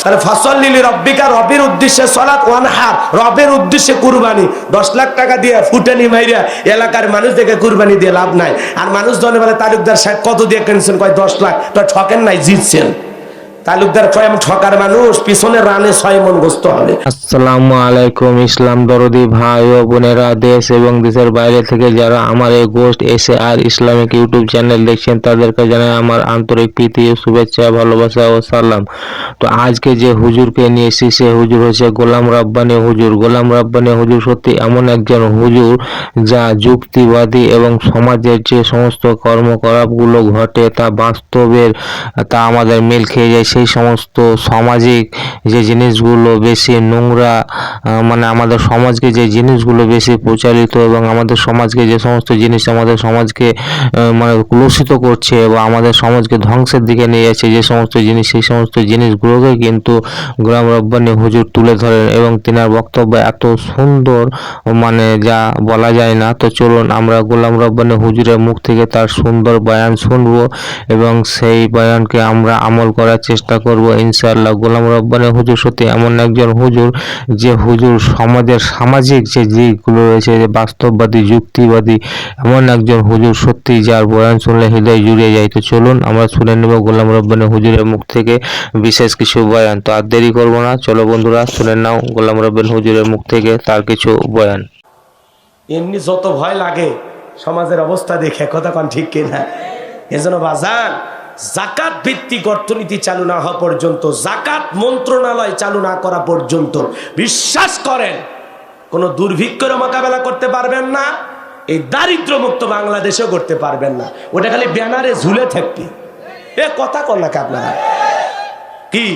তাহলে ফাসল্লি লিরাব্বিকা, রবের উদ্দেশ্যে সালাত, ওয়ানহার, রবের উদ্দেশ্যে কুরবানি। 10 লাখ টাকা দিয়ে ফুটানি মাইরা এলাকার মানুষ দেখে কুরবানি দিয়ে লাভ নাই। আর মানুষ ধরে বলে তালুকদার সাহেব কত দিয়ে কিনছেন, কয় 10 লাখ। তো ঠকেন নাই, জিতছেন। তালুকদার কয় আমি ঠকার মানুষ, পিছনে রানে 6 মণ গোস্ত হবে। আসসালামু আলাইকুম ইসলাম দরদি ভাই ও বোনেরা, দেশ এবং দেশের বাইরে থেকে যারা আমার এই ghost SAR Islamic YouTube channel দেখছেন তাদেরকে জানাই আমার আন্তরিক প্রীতি, শুভেচ্ছা, ভালোবাসা ও সালাম। তো আজকে যে হুজুরকে নিয়ে এসেছি সে হুজুর হচ্ছে গোলাম রাব্বানী হুজুর। গোলাম রাব্বানী হুজুর সত্যি এমন একজন হুজুর যা যুক্তিবাদী এবং সমাজের যে সমস্ত কর্মকলাপগুলো ঘটে তা বাস্তবের, তা আমাদের মিল খেয়ে যায়। সেই সমস্ত সামাজিক যে জিনিসগুলো বেশি নোংরা, মানে আমাদের সমাজকে যে জিনিসগুলো বেশি প্রচারিত এবং আমাদের সমাজকে যে সমস্ত জিনিস আমাদের সমাজকে মানে কলুষিত করছে বা আমাদের সমাজকে ধ্বংসের দিকে নিয়ে যাচ্ছে যে সমস্ত জিনিস, সেই সমস্ত জিনিসগুলোকে কিন্তু গোলাম রাব্বানী হুজুর তুলে ধরেন এবং তিনার বক্তব্য এত সুন্দর, মানে যা বলা যায় না। তো চলুন আমরা গোলাম রাব্বানী হুজুরের মুখ থেকে তার সুন্দর বয়ান শুনবো এবং সেই বয়ানকে আমরা আমল করার চেষ্টা করব ইনশাআল্লাহ। গোলাম রাব্বানী হুজুর সত্যি এমন একজন হুজুর যে হুজুর সমাজের সামাজিক যে দিকগুলো রয়েছে, যে বাস্তববাদী, যুক্তিবাদী, এমন একজন হুজুর সত্যি যার বয়ান শুনলে হৃদয় জুড়ে যায়। তো চলুন আমরা শুনে নেব গোলাম রাব্বানী হুজুরের মুখ থেকে বিশেষ কিছু বয়ান। তো আর দেরি করবো না, চলো বন্ধুরা শুনে নাও গোলাম রাব্বানী হুজুরের মুখ থেকে তার কিছু বয়ান। এমনি যত ভয় লাগে সমাজের অবস্থা দেখে, কথা কোন ঠিক কিনা? এজন্য বাজান, জাকাত ভিত্তিক অর্থনীতি চালু না হওয়া পর্যন্ত, জাকাত মন্ত্রণালয় চালু না করা পর্যন্ত বিশ্বাস করেন কোনো দুর্ভিক্ষের মোকাবেলা করতে পারবেন না, এই দারিদ্র মুক্ত বাংলাদেশেও করতে পারবেন না। ওটা খালি ব্যানারে ঝুলে থাকবে। এ কথা কর না আপনারা কি?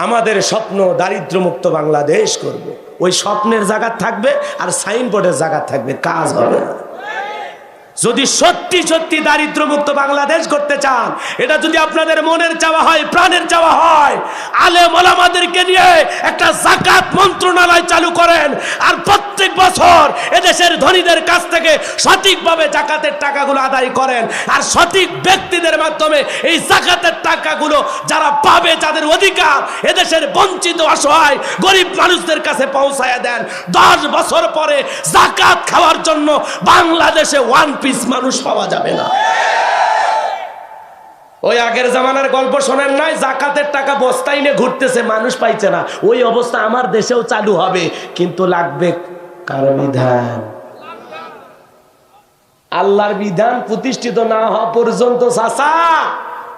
আমাদের স্বপ্ন দারিদ্র মুক্ত বাংলাদেশ করব। ওই স্বপ্নের জায়গা থাকবে আর সাইনবোর্ডের জায়গা থাকবে, কাজ হবে না। যদি সত্যি সত্যি দারিদ্র মুক্ত বাংলাদেশ করতে চান, এটা যদি আপনাদের মনের চাওয়া হয়, প্রাণের চাওয়া হয়, আলেম ওলামাদেরকে নিয়ে একটা জাকাত মন্ত্রণালয় চালু করেন আর প্রত্যেক বছর এদেশের ধনীদের কাছ থেকে সঠিকভাবে জাকাতের টাকাগুলো আদায় করেন আর সঠিক ব্যক্তিদের মাধ্যমে এই জাকাতের টাকাগুলো যারা পাবে, যাদের অধিকার, এদেশের বঞ্চিত অসহায় গরিব মানুষদের কাছে পৌঁছায় দেন। 10 বছর পরে জাকাত খাওয়ার জন্য বাংলাদেশে 1 পিস মানুষ পাওয়া যাবে না। ওই আগের জামানার গল্প শোনেন নাই? জাকাতের টাকা বস্তায় নিয়ে ঘুরতেছে, মানুষ পাইছে না। ওই অবস্থা আমার দেশেও চালু হবে, কিন্তু লাগবে কার বিধান? আল্লাহর বিধান প্রতিষ্ঠিত না হওয়া পর্যন্ত চাচা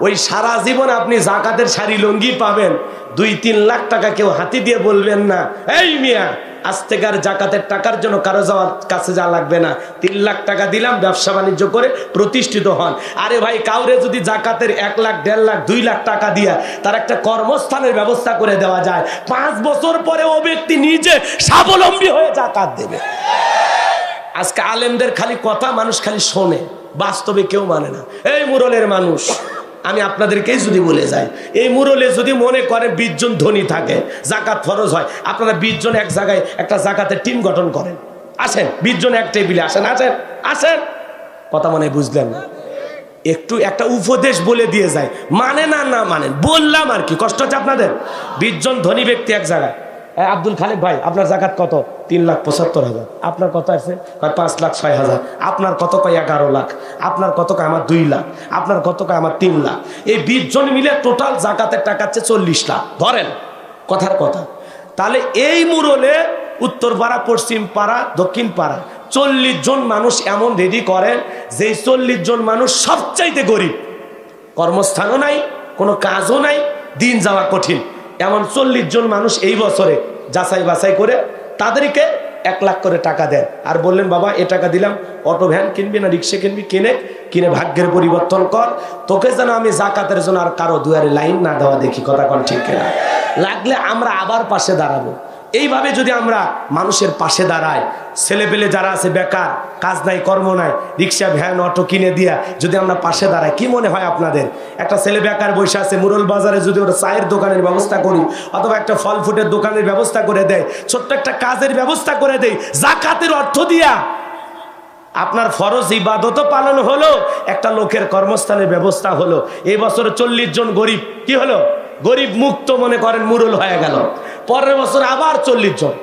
ওই সারা জীবন আপনি জাকাতের শাড়ি লুঙ্গি পাবেন, 2-3 লাখ টাকা কেউ হাতি দিয়ে বলবেন না এই মিয়া আজ থেকে আর জাকাতের টাকার জন্য কারো যাওয়ার কাছে যা লাগবে না, 3 লাখ টাকা দিলাম, ব্যবসা বাণিজ্য করে প্রতিষ্ঠিত হন। আরে ভাই, কাউরে যদি জাকাতের 1 লাখ, 1.5 লাখ, 2 লাখ টাকা দিয়া তার একটা কর্মস্থানের ব্যবস্থা করে দেওয়া যায়, 5 বছর পরে ও ব্যক্তি নিজে স্বাবলম্বী হয়ে জাকাত দেবে। আজকে আলেমদের খালি কথা মানুষ খালি শোনে, বাস্তবে কেউ মানে না। এই মুরলের মানুষ, আমি আপনাদেরকেই যদি বলে যাই, এই মুরলে যদি মনে করেন 20 জন ধনী থাকে, জাকাত ফরজ হয়, আপনারা 20 জন এক জায়গায় একটা জাকাতের টিম গঠন করেন, আসেন 20 জন এক টেবিলে আসেন, আসেন আসেন, কথা মনে বুঝলেন না? একটু একটা উপদেশ বলে দিয়ে যায়, মানে না, না মানেন, বললাম আর কি, কষ্ট হচ্ছে আপনাদের? 20 জন ধনী ব্যক্তি এক জায়গায়, আব্দুল খালেক ভাই আপনার জাকাত কত? 3,75,000। আপনার কত আছে? 5,06,000। আপনার কত? 11 লাখ। আপনার কত? আমার 2 লাখ। আপনার কত? আমার 3 লাখ। এই 20 জন মিলে টোটাল জাকাতের টাকা হচ্ছে 40 লাখ ধরেন, কথার কথা। তাহলে এই মুরলে উত্তর পাড়া, পশ্চিম পাড়া, দক্ষিণ পাড়া 40 জন মানুষ এমন রেডি করেন যে 40 জন মানুষ সবচাইতে গরিব, কর্মস্থানও নাই, কোনো কাজও নাই, দিন যাওয়া কঠিন। এমন 40 জন মানুষ এই বছরে যাচাই বাছাই করে তাদেরকে 1 লাখ করে টাকা দেন আর বললেন বাবা এ টাকা দিলাম, অটো ভ্যান কিনবি না রিক্সা কিনবি, কিনে ভাগ্যের পরিবর্তন কর, তোকে যেন আমি জাকাতের জন্য আর কারো দুয়ারে লাইন না দেওয়া দেখি, কথা কোন ঠিক কিনা? লাগলে আমরা আবার পাশে দাঁড়াবো। এইভাবে যদি আমরা মানুষের পাশে দাঁড়াই, ছেলেপেলে যারা আছে বেকার, কাজ নাই কর্ম নাই, রিক্সা ভ্যান অটো কিনে দিয়া যদি আমরা পাশে দাঁড়াই, কি মনে হয় আপনাদের? একটা ছেলে বেকার বসে আছে, মুরল বাজারে যদি ওরা চায়ের দোকানের ব্যবস্থা করি অথবা একটা ফল ফুটের দোকানের ব্যবস্থা করে দেয়, ছোট্ট একটা কাজের ব্যবস্থা করে দেয় জাকাতের অর্থ দিয়া, আপনার ফরজ ইবাদত পালন হলো, একটা লোকের কর্মস্থানের ব্যবস্থা হলো। এই বছর 40 জন গরিব কি হলো? গরিব মুক্ত মনে করেন মুরুল হয়ে গেল। পরের বছর আবার 40 জন।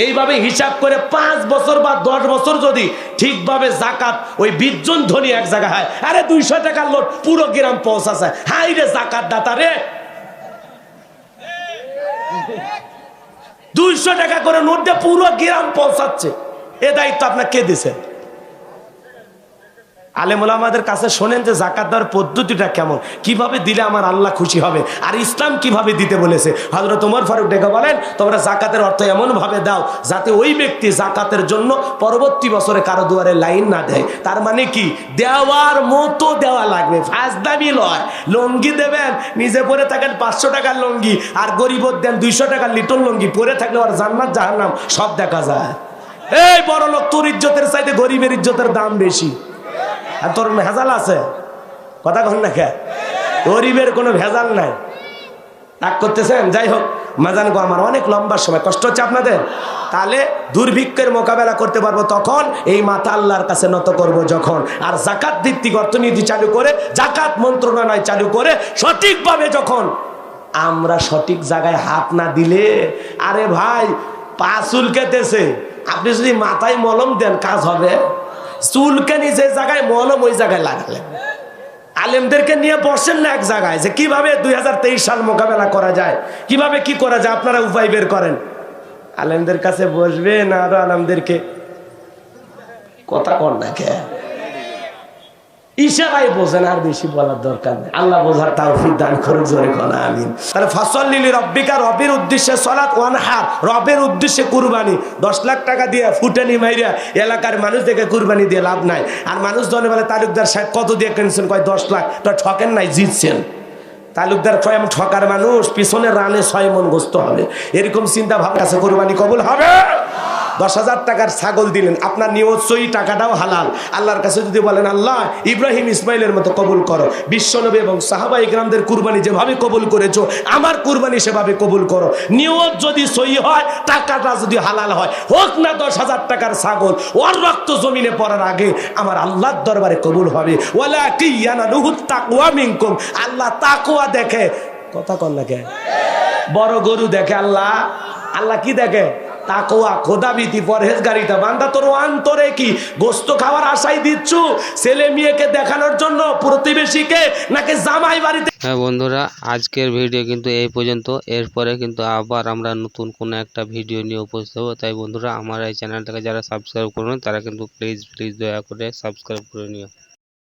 এইভাবে হিসাব করে 5 বছর বা 10 বছর যদি ঠিকভাবে জাকাত ওই 20 জন ধনী এক জায়গায় হয়, আরে 200 টাকার লোট পুরো গ্রাম পৌঁছাছে। হাই রে জাকাত দাতা রে, 200 টাকা করে নোট দিয়ে পুরো গ্রাম পৌঁছাচ্ছে। এ দায়িত্ব আপনার কে দিছে? আলেম ওলামাদের কাছে শোনেন যে জাকাত দেওয়ার পদ্ধতিটা কেমন, কিভাবে দিলে আমার আল্লাহ খুশি হবে, আর ইসলাম কিভাবে দিতে বলেছে। হযরত ওমর ফারুক ডেকে বলেন, তোমরা জাকাতের অর্থ এমন ভাবে দাও যাতে ওই ব্যক্তি জাকাতের জন্য পরবর্তী বছরে কারো দুয়ারে লাইন না দেয়। তার মানে কি, দেওয়ার মতো দেওয়া লাগবে, ফাজদামি লয়। লঙ্গি দেবেন, নিজে পরে থাকেন 500 টাকার লঙ্গি, আর গরিবত দেন 200 টাকার লিটল লঙ্গি, পরে থাকলে আর জান্নাত জাহান্নাম সব দেখা যায়। এই বড় লোক, তোর ইজ্জতের চাইতে গরিবের ইজ্জতের দাম বেশি। আর তোর ভেজাল আছে, কথা কন না কে? গরিবের কোনো ভেজাল নাই। রাগ করতেছেন? যাই হোক, মাজান গো আমার অনেক লম্বা সময়, কষ্ট হচ্ছে আপনাদের। তাহলে দুর্ভিক্ষের মোকাবেলা করতে পারবো তখন, এই মাথা আল্লাহর কাছে নত করব যখন। আর জাকাত ভিত্তিক অর্থনীতি চালু করে, জাকাত মন্ত্রণালয় চালু করে সঠিকভাবে যখন আমরা সঠিক জায়গায় হাত না দিলে, আরে ভাই পা চুলকেতেছে, আপনি যদি মাথায় মলম দেন কাজ হবে? চুলকানি যে জায়গায় মলম ওই জায়গায় লাগালেন। আলেমদেরকে নিয়ে বসেন না এক জায়গায়, যে কিভাবে 2023 সাল মোকাবেলা করা যায়, কিভাবে কি করা যায়, আপনারা উপায় বের করেন। আলেমদের কাছে বসবেন, আরো আলেমদেরকে কথা কর না কে, ইশারায় বোঝেন, আর বেশি বলার দরকার নেই। আল্লাহ বোঝার তৌফিক দান করুন, জোরে কোনা আমিন। তাহলে ফাসাল্লি লিরাব্বিকা, রবের উদ্দেশ্যে সালাত, ওয়ানহার, রবের উদ্দেশ্যে কুরবানি। 10 লাখ টাকা দিয়ে ফুটানি মাইরা এলাকার মানুষ দেখে কুরবানি দিয়ে লাভ নাই। আর মানুষ ধরে বলে তালুকদার সাহেব কত দিয়ে কিনছেন, কয় 10 লাখ। তো ঠকেন নাই, জিতছেন। তালুকদার কয় আমি ঠকার মানুষ, পিছনে রানে 6 মণ গোস্ত হবে। এরকম চিন্তা ভাবনা আছে, কুরবানি কবুল হবে। 10,000 টাকার ছাগল দিলেন, আপনার নিয়ত সই, টাকাটাও হালাল। আল্লাহর কাছে যদি বলেন আল্লাহ ইব্রাহিম ইসমাইলের মতো কবুল করো, বিশ্বনবী এবং সাহাবায়ে কেরামদের কুরবানি যেভাবে কবুল করেছো, আমার কুরবানি সেভাবে কবুল করো। নিয়ত যদি সই হয়, টাকাটা যদি হালাল হয়, হোক না 10,000 টাকার ছাগল, ওর রক্ত জমিনে পড়ার আগে আমার আল্লাহর দরবারে কবুল হবে। ওয়ালাকিন ইয়ানালুহুত তাকওয়া মিনকুম, আল্লাহ তাকওয়া দেখে, কথা কন না কে? বড় গরু দেখে আল্লাহ, আল্লাহ কি দেখে? তাকওয়া, খোদাবিধি, পরহেজগারিতা। বান্দা তোর অন্তরে কি গোস্ত খাওয়ার আশাই দিচ্ছু, ছেলে মেয়েকে দেখানোর জন্য, প্রতিবেশীকে, নাকি জামাই বাড়িতে? হ্যাঁ বন্ধুরা, আজকের ভিডিও কিন্তু এই পর্যন্ত। এরপরে কিন্তু আবার আমরা নতুন কোনো একটা ভিডিও নিয়ে উপস্থিত হবো। তাই বন্ধুরা, আমার এই চ্যানেলটাকে যারা সাবস্ক্রাইব করবেন তারা কিন্তু প্লিজ দয়া করে সাবস্ক্রাইব করে নিও।